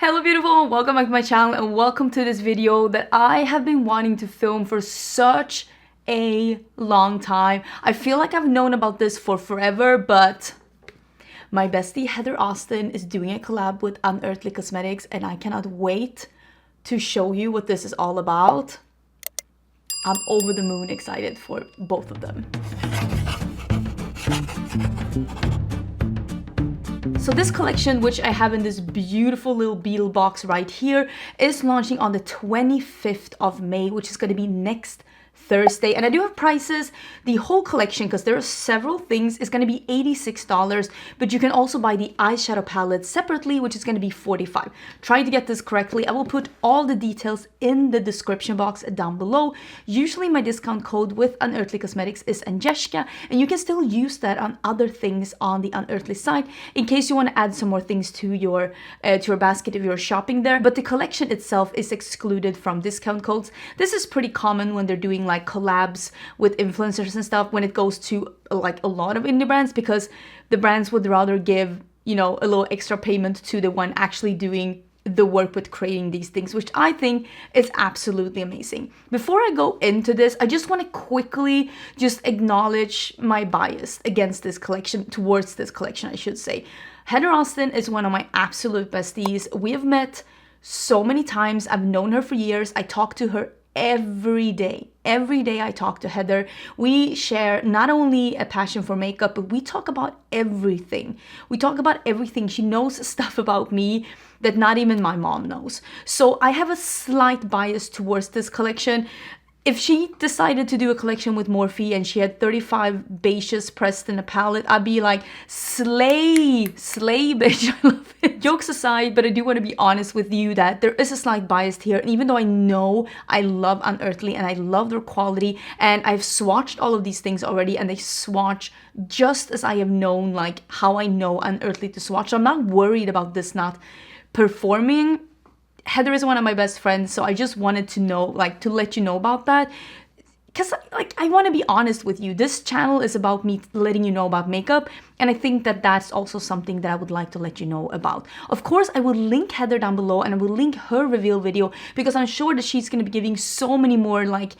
Hello beautiful, welcome back to my channel and welcome to this video that I have been wanting to film for such a long time. I feel like I've known about this for forever, but my bestie Heather Austin is doing a collab with Unearthly Cosmetics and I cannot wait to show you what this is all about. I'm over the moon excited for both of them. So this collection, which I have in this beautiful little beetle box right here, is launching on the 25th of May, which is going to be next Thursday. And I do have prices. The whole collection, because there are several things, is going to be $86, but you can also buy the eyeshadow palette separately, which is going to be $45. Trying to get this correctly, I will put all the details in the description box down below. Usually my discount code with Unearthly Cosmetics is Angelica, and you can still use that on other things on the Unearthly site in case you want to add some more things to your basket if you're shopping there. But the collection itself is excluded from discount codes. This is pretty common when they're doing like collabs with influencers and stuff, when it goes to like a lot of indie brands, because the brands would rather give, you know, a little extra payment to the one actually doing the work with creating these things, which I think is absolutely amazing. Before I go into this, I just want to quickly just acknowledge my bias against this collection, towards this collection, I should say. Heather Austin is one of my absolute besties. We have met so many times. I've known her for years. I talk to her every day. Every day I talk to Heather. We share not only a passion for makeup, but we talk about everything. We talk about everything. She knows stuff about me that not even my mom knows. So I have a slight bias towards this collection. If she decided to do a collection with Morphe and she had 35 beiges pressed in a palette, I'd be like, slay, bitch, I love it. Jokes aside, but I do want to be honest with you that there is a slight bias here. And even though I know I love Unearthly and I love their quality, and I've swatched all of these things already, and they swatch just as I have known, like how I know Unearthly to swatch. So I'm not worried about this not performing. Heather is one of my best friends, so I just wanted to know, like, to let you know about that. Because, like, I want to be honest with you. This channel is about me letting you know about makeup, and I think that that's also something that I would like to let you know about. Of course, I will link Heather down below, and I will link her reveal video, because I'm sure that she's going to be giving so many more, like,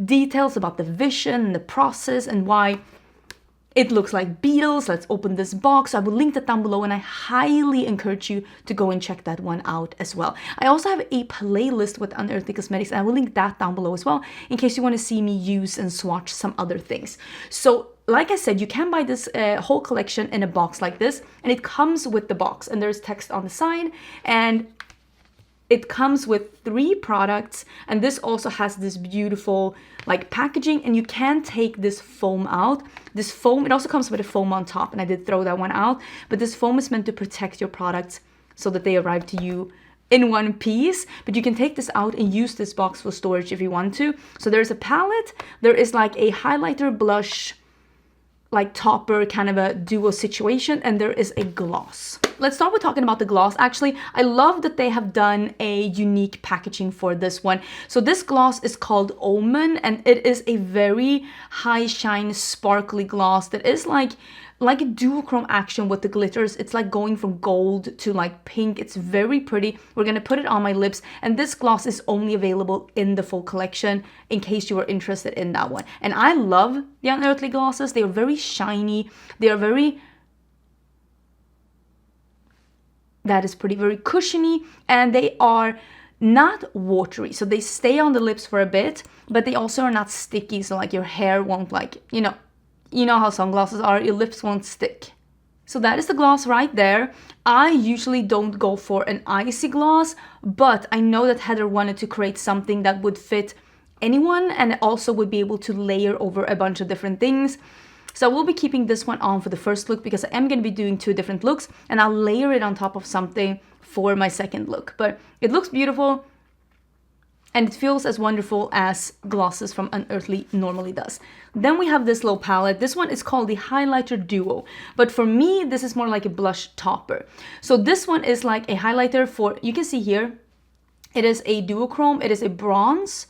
details about the vision and the process and why it looks like beetles. Let's open this box. I will link that down below, and I highly encourage you to go and check that one out as well. I also have a playlist with Unearthly Cosmetics, and I will link that down below as well in case you want to see me use and swatch some other things. So like I said, you can buy this whole collection in a box like this, and it comes with the box, and there's text on the side, and it comes with 3 products, and this also has this beautiful like packaging, and you can take this foam out. This foam, it also comes with a foam on top, and I did throw that one out, but this foam is meant to protect your products so that they arrive to you in one piece. But you can take this out and use this box for storage if you want to. So there's a palette, there is like a highlighter, blush, like topper kind of a duo situation, and there is a gloss. Let's start with talking about the gloss. Actually, I love that they have done a unique packaging for this one. So this gloss is called Oden, and it is a very high shine sparkly gloss that is like a duochrome action with the glitters. It's like going from gold to like pink. It's very pretty. We're gonna put it on my lips, and this gloss is only available in the full collection in case you are interested in that one. And I love the Unearthly glosses. They are very shiny. They are very, that is pretty, very cushiony, and they are not watery. So they stay on the lips for a bit, but they also are not sticky. So like your hair won't, like, you know how sunglasses are, your lips won't stick. So that is the gloss right there. I usually don't go for an icy gloss, but I know that Heather wanted to create something that would fit anyone and also would be able to layer over a bunch of different things. So I will be keeping this one on for the first look, because I am going to be doing 2 different looks, and I'll layer it on top of something for my second look. But it looks beautiful, and it feels as wonderful as glosses from Unearthly normally does. Then we have this little palette. This one is called the Highlighter Duo, but for me, this is more like a blush topper. So this one is like a highlighter for, you can see here, it is a duochrome. It is a bronze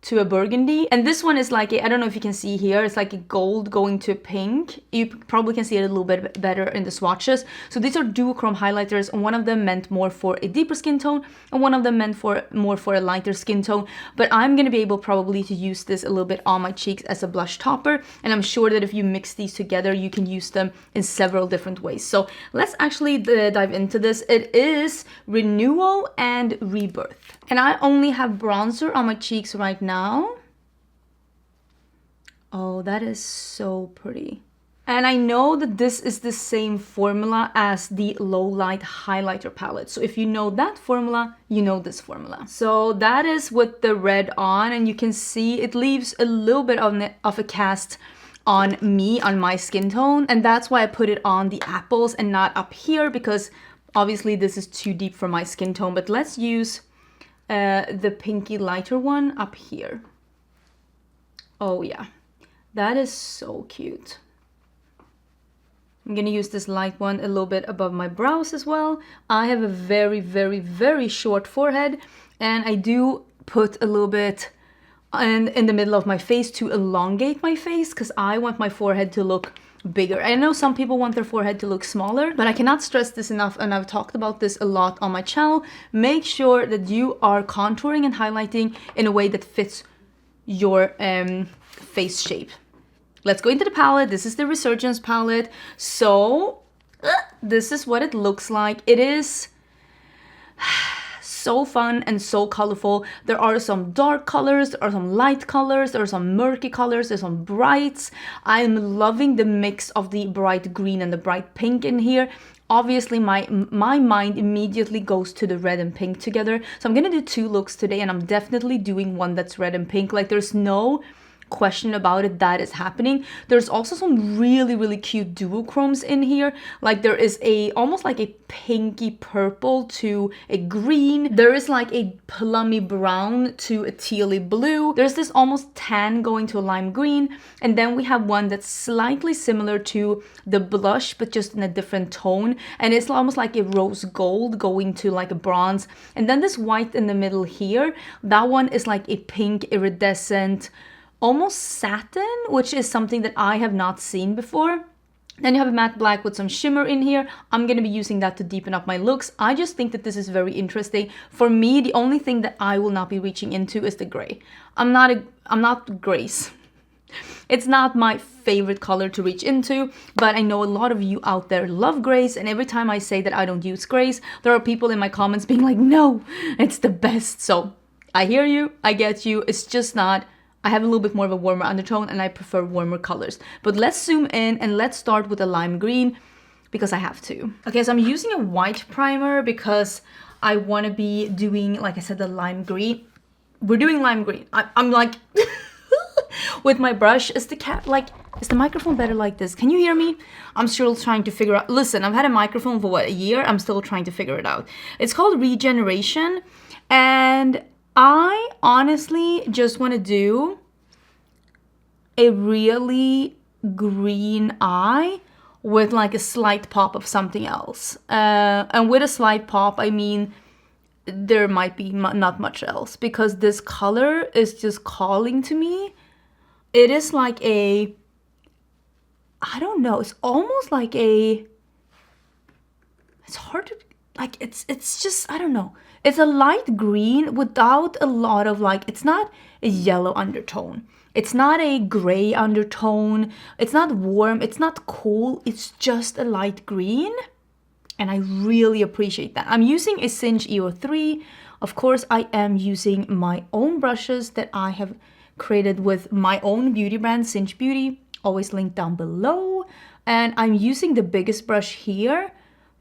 to a burgundy, and this one is like a, I don't know if you can see here, it's like a gold going to pink. You probably can see it a little bit better in the swatches. So these are duochrome highlighters, and one of them meant more for a deeper skin tone and one of them meant for more for a lighter skin tone. But I'm gonna be able probably to use this a little bit on my cheeks as a blush topper, and I'm sure that if you mix these together you can use them in several different ways. So let's actually dive into this. It is Renewal and Rebirth, and I only have bronzer on my cheeks right now. Oh, that is so pretty. And I know that this is the same formula as the Low Light highlighter palette. So if you know that formula, you know this formula. So that is with the red on, and you can see it leaves a little bit of a cast on me, on my skin tone. And that's why I put it on the apples and not up here, because obviously this is too deep for my skin tone. But let's use the pinky lighter one up here. Oh yeah, that is so cute. I'm gonna use this light one a little bit above my brows as well. I have a very, very, very short forehead, and I do put a little bit in the middle of my face to elongate my face, because I want my forehead to look bigger. I know some people want their forehead to look smaller, but I cannot stress this enough, and I've talked about this a lot on my channel. Make sure that you are contouring and highlighting in a way that fits your face shape. Let's go into the palette. This is the Resurgence palette. So this is what it looks like. It is so fun and so colorful. There are some dark colors, there are some light colors, there are some murky colors, there's some brights. I'm loving the mix of the bright green and the bright pink in here. Obviously my mind immediately goes to the red and pink together. So I'm gonna do two looks today, and I'm definitely doing one that's red and pink. Like, there's no question about it, that is happening. There's also some really, really cute duochromes in here. Like, there is a almost like a pinky purple to a green. There is like a plummy brown to a tealy blue. There's this almost tan going to a lime green, and then we have one that's slightly similar to the blush but just in a different tone, and it's almost like a rose gold going to like a bronze. And then this white in the middle here, that one is like a pink iridescent, almost satin, which is something that I have not seen before. Then you have a matte black with some shimmer in here. I'm going to be using that to deepen up my looks. I just think that this is very interesting. For me, the only thing that I will not be reaching into is the gray. I'm not grays. It's not my favorite color to reach into, but I know a lot of you out there love grays, and every time I say that I don't use grays, there are people in my comments being like, no, it's the best. So I hear you, I get you. It's just not. I have a little bit more of a warmer undertone, and I prefer warmer colors. But let's zoom in and let's start with a lime green, because I have to. Okay, so I'm using a white primer because I want to be doing, like I said, the lime green. We're doing lime green. I'm like, with my brush. Is the microphone better like this? Can you hear me? I'm still trying to figure out. Listen, I've had a microphone for what, a year? I'm still trying to figure it out. It's called Regeneration, and I honestly just want to do a really green eye with like a slight pop of something else. And with a slight pop, I mean there might be not much else, because this color is just calling to me. It is like a, I don't know, it's almost like a, it's hard to, like, it's just, I don't know. It's a light green without a lot of like, it's not a yellow undertone. It's not a gray undertone. It's not warm. It's not cool. It's just a light green. And I really appreciate that. I'm using a Singe EO3. Of course, I am using my own brushes that I have created with my own beauty brand, Singe Beauty. Always linked down below. And I'm using the biggest brush here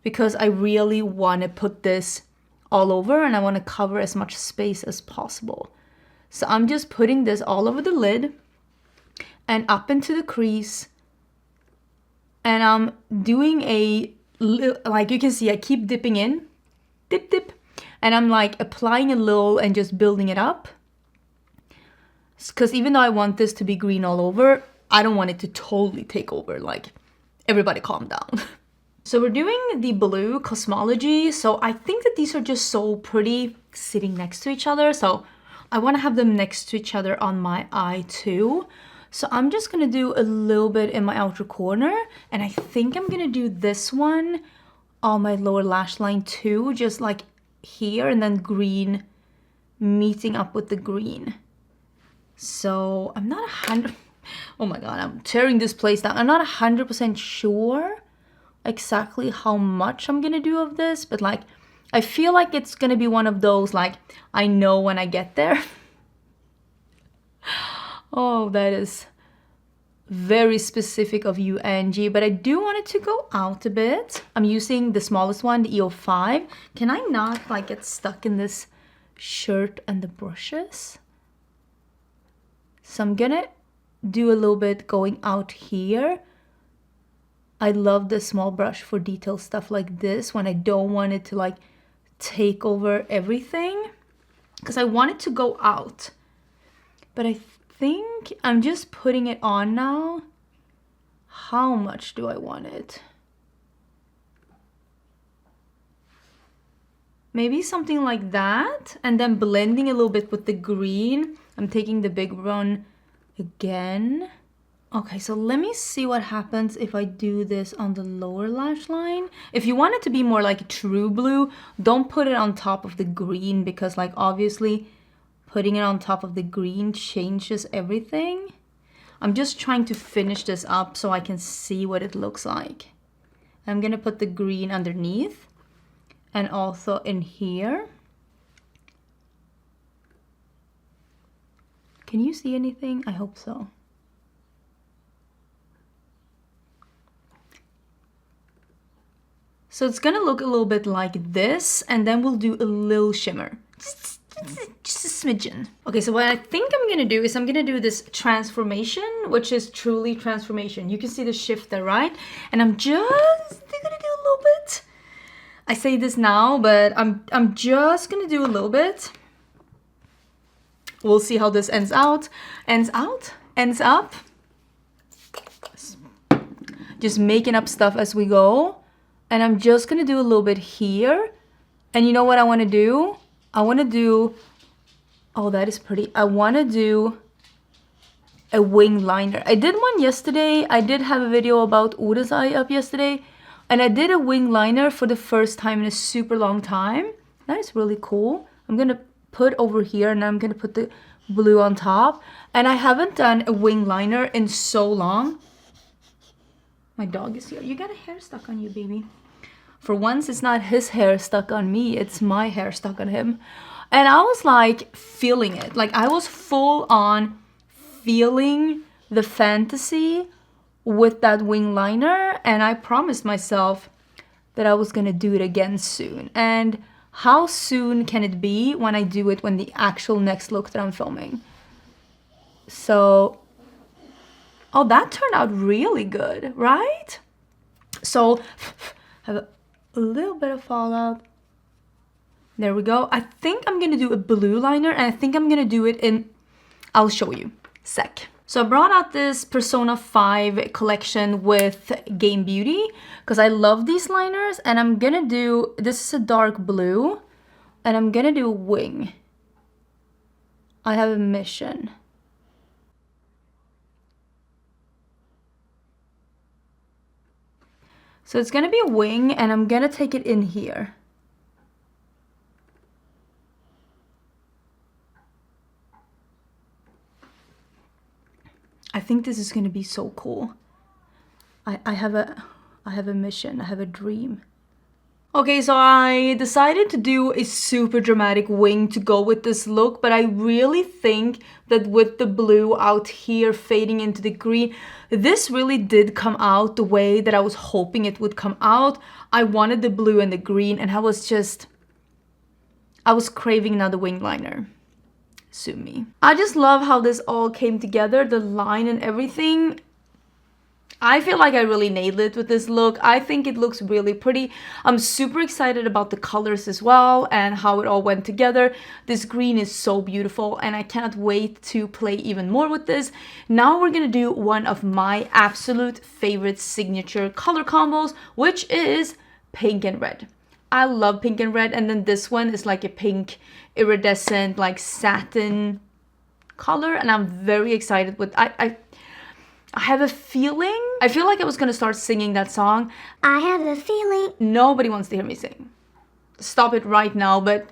because I really want to put this all over, and I want to cover as much space as possible. So I'm just putting this all over the lid and up into the crease, and I'm doing a little, like you can see, I keep dipping in, dip, and I'm like applying a little and just building it up, because even though I want this to be green all over, I don't want it to totally take over. Like, everybody calm down. So we're doing the blue Cosmology. So I think that these are just so pretty sitting next to each other. So I want to have them next to each other on my eye too. So I'm just going to do a little bit in my outer corner. And I think I'm going to do this one on my lower lash line too. Just like here, and then green meeting up with the green. So I'm not 100... Oh my god, I'm tearing this place down. I'm not 100% sure exactly how much I'm going to do of this. But like, I feel like it's going to be one of those, like, I know when I get there. Oh, that is very specific of you, Angie. But I do want it to go out a bit. I'm using the smallest one, the EO5. Can I not like get stuck in this shirt and the brushes? So I'm gonna do a little bit going out here. I love the small brush for detail stuff like this when I don't want it to like take over everything, because I want it to go out. But I think I'm just putting it on now. How much do I want it? Maybe something like that, and then blending a little bit with the green. I'm taking the big one again. Okay, so let me see what happens if I do this on the lower lash line. If you want it to be more like true blue, don't put it on top of the green, because like obviously putting it on top of the green changes everything. I'm just trying to finish this up so I can see what it looks like. I'm gonna put the green underneath and also in here. Can you see anything? I hope so. So it's gonna look a little bit like this, and then we'll do a little shimmer. Just a smidgen. Okay, so what I think I'm gonna do is I'm gonna do this transformation, which is truly transformation. You can see the shift there, right? And I'm just gonna do a little bit. I say this now, but I'm just gonna do a little bit. We'll see how this ends out. Ends up. Just making up stuff as we go. And I'm just gonna do a little bit here. And you know what I wanna do? I wanna do, oh, that is pretty. I wanna do a wing liner. I did one yesterday. I did have a video about Oden's eye up yesterday. And I did a wing liner for the first time in a super long time. That is really cool. I'm gonna put over here, and I'm gonna put the blue on top. And I haven't done a wing liner in so long. My dog is here. You got a hair stuck on you, baby. For once, it's not his hair stuck on me. It's my hair stuck on him. And I was like feeling it. Like I was full on feeling the fantasy with that wing liner. And I promised myself that I was going to do it again soon. And how soon can it be when I do it when the actual next look that I'm filming? So, oh, that turned out really good, right? So, have a little bit of fallout. There we go. I think I'm going to do a blue liner, and I think I'm going to do it in, I'll show you, sec. So I brought out this Persona 5 collection with Game Beauty because I love these liners, and I'm going to do, this is a dark blue, and I'm going to do a wing. I have a mission. So it's going to be a wing, and I'm going to take it in here. I think this is going to be so cool. I have a mission. I have a dream. Okay, so I decided to do a super dramatic wing to go with this look, but I really think that with the blue out here fading into the green, this really did come out the way that I was hoping it would come out. I wanted the blue and the green, and I was craving another wing liner. Sue me. I just love how this all came together, the line and everything. I feel like I really nailed it with this look. I think it looks really pretty. I'm super excited about the colors as well and how it all went together. This green is so beautiful, and I cannot wait to play even more with this. Now we're gonna do one of my absolute favorite signature color combos, which is pink and red. I love pink and red. And then this one is like a pink iridescent like satin color, and I'm very excited with I have a feeling, I feel like I was gonna start singing that song. I have a feeling. Nobody wants to hear me sing. Stop it right now, but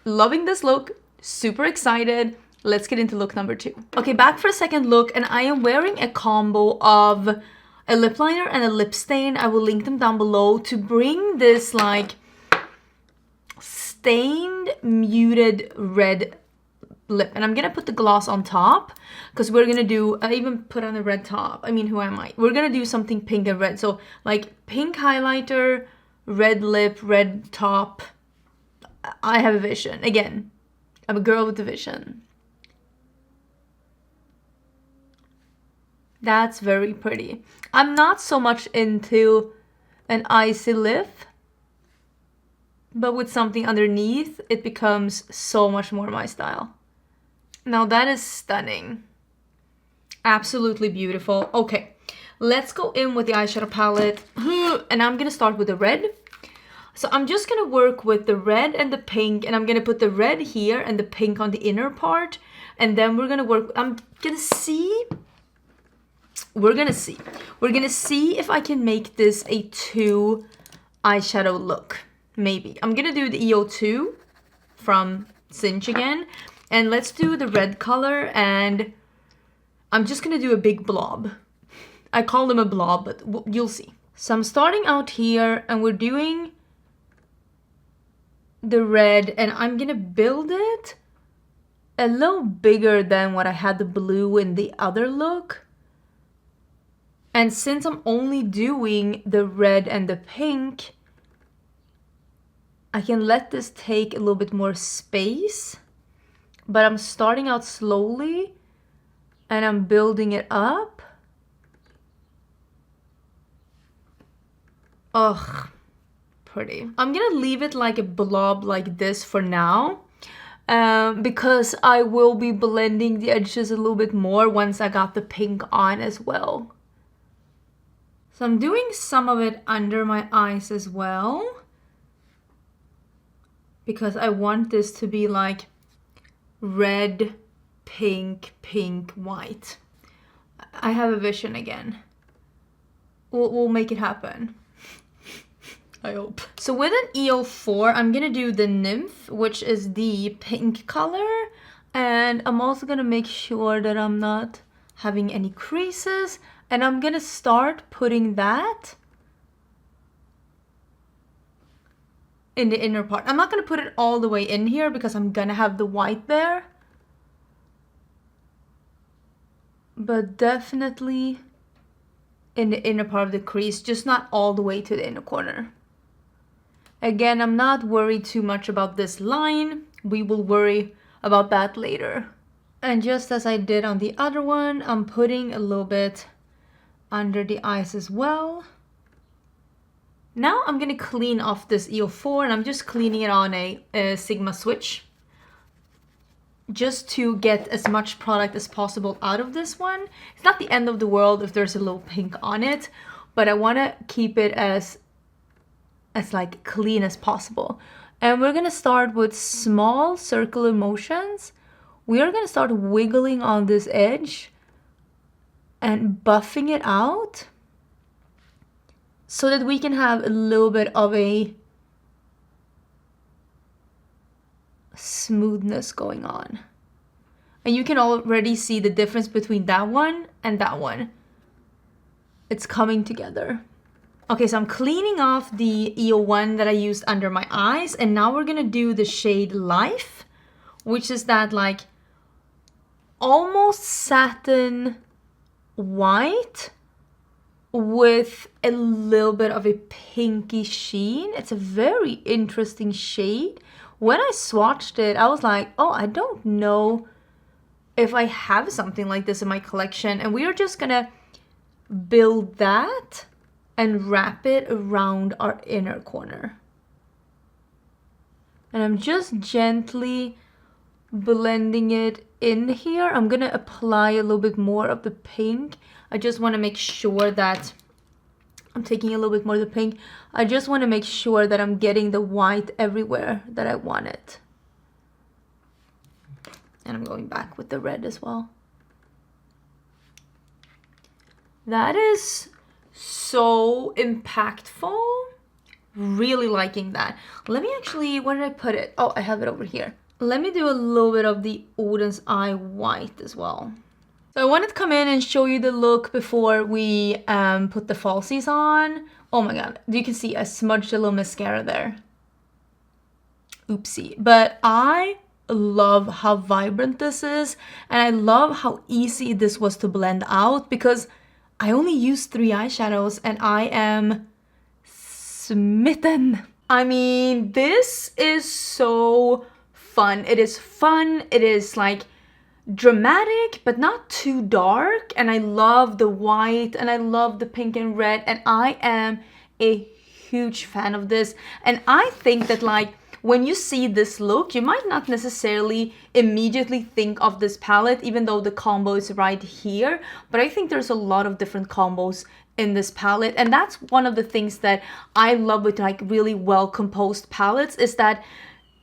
loving this look, super excited. Let's get into look number 2. Okay, back for a second look, and I am wearing a combo of a lip liner and a lip stain. I will link them down below to bring this like stained muted red lip. And I'm gonna put the gloss on top because we're gonna do, I even put on a red top. I mean, who am I? We're gonna do something pink and red. So like pink highlighter, red lip, red top. I have a vision. Again, I'm a girl with a vision. That's very pretty. I'm not so much into an icy lip, but with something underneath, it becomes so much more my style. Now that is stunning. Absolutely beautiful. Okay, let's go in with the eyeshadow palette. And I'm gonna start with the red. So I'm just gonna work with the red and the pink, and I'm gonna put the red here and the pink on the inner part. And then we're gonna work, we're gonna see if I can make this a 2 eyeshadow look. Maybe. I'm gonna do the EO2 from Cinch again. And let's do the red color, and I'm just gonna do a big blob. I call them a blob, but you'll see. So I'm starting out here, and we're doing the red, and I'm gonna build it a little bigger than what I had the blue in the other look. And since I'm only doing the red and the pink, I can let this take a little bit more space, but I'm starting out slowly and I'm building it up. Ugh, pretty. I'm gonna leave it like a blob like this for now, because I will be blending the edges a little bit more once I got the pink on as well. So I'm doing some of it under my eyes as well, because I want this to be like red, pink, pink, white. I have a vision again. We'll make it happen. I hope. So with an EO4, I'm gonna do the Nymph, which is the pink color. And I'm also gonna make sure that I'm not having any creases. And I'm gonna start putting that in the inner part. I'm not gonna put it all the way in here because I'm gonna have the white there. But definitely in the inner part of the crease, just not all the way to the inner corner. Again, I'm not worried too much about this line. We will worry about that later. And just as I did on the other one, I'm putting a little bit under the eyes as well. Now I'm gonna clean off this EO4, and I'm just cleaning it on a Sigma switch, just to get as much product as possible out of this one. It's not the end of the world if there's a little pink on it, but I want to keep it as like clean as possible. And we're gonna start with small circular motions. We are gonna start wiggling on this edge and buffing it out so that we can have a little bit of a smoothness going on. And you can already see the difference between that one and that one. It's coming together. Okay, so I'm cleaning off the EO1 that I used under my eyes, and now we're gonna do the shade Life, which is that like almost satin white with a little bit of a pinky sheen. It's a very interesting shade. When I swatched it, I was like, oh, I don't know if I have something like this in my collection. And we are just gonna build that and wrap it around our inner corner. And I'm just gently blending it in here. I'm gonna apply a little bit more of the pink. I just want to make sure that I'm taking a little bit more of the pink. I just want to make sure that I'm getting the white everywhere that I want it. And I'm going back with the red as well. That is so impactful. Really liking that. Let me actually, where did I put it? Oh, I have it over here. Let me do a little bit of the Oden's Eye White as well. So I wanted to come in and show you the look before we put the falsies on. Oh my god, you can see I smudged a little mascara there. Oopsie. But I love how vibrant this is, and I love how easy this was to blend out because I only used 3 eyeshadows and I am smitten. I mean, this is so fun. It is fun. It is like dramatic but not too dark, and I love the white and I love the pink and red, and I am a huge fan of this. And I think that like when you see this look, you might not necessarily immediately think of this palette, even though the combo is right here, but I think there's a lot of different combos in this palette, and that's one of the things that I love with like really well composed palettes, is that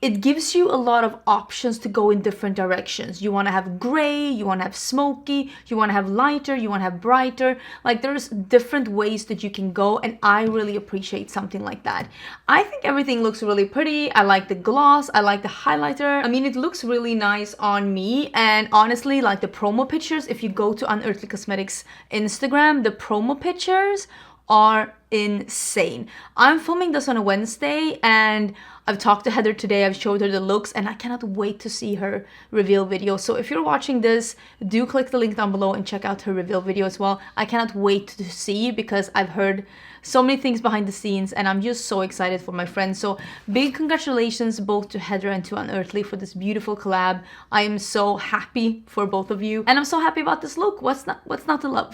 it gives you a lot of options to go in different directions. You want to have gray, you want to have smoky, you want to have lighter, you want to have brighter. Like there's different ways that you can go, and I really appreciate something like that. I think everything looks really pretty. I like the gloss, I like the highlighter. I mean, it looks really nice on me, and honestly, like the promo pictures, if you go to Unearthly Cosmetics Instagram, the promo pictures are insane. I'm filming this on a Wednesday, and I've talked to Heather today. I've showed her the looks, and I cannot wait to see her reveal video. So if you're watching this, do click the link down below and check out her reveal video as well. I cannot wait to see, because I've heard so many things behind the scenes, and I'm just so excited for my friends. So big congratulations both to Heather and to Unearthly for this beautiful collab. I am so happy for both of you, and I'm so happy about this look. What's not to love?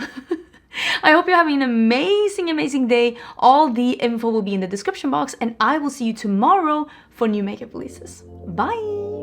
I hope you're having an amazing, amazing day. All the info will be in the description box, and I will see you tomorrow for new makeup releases. Bye!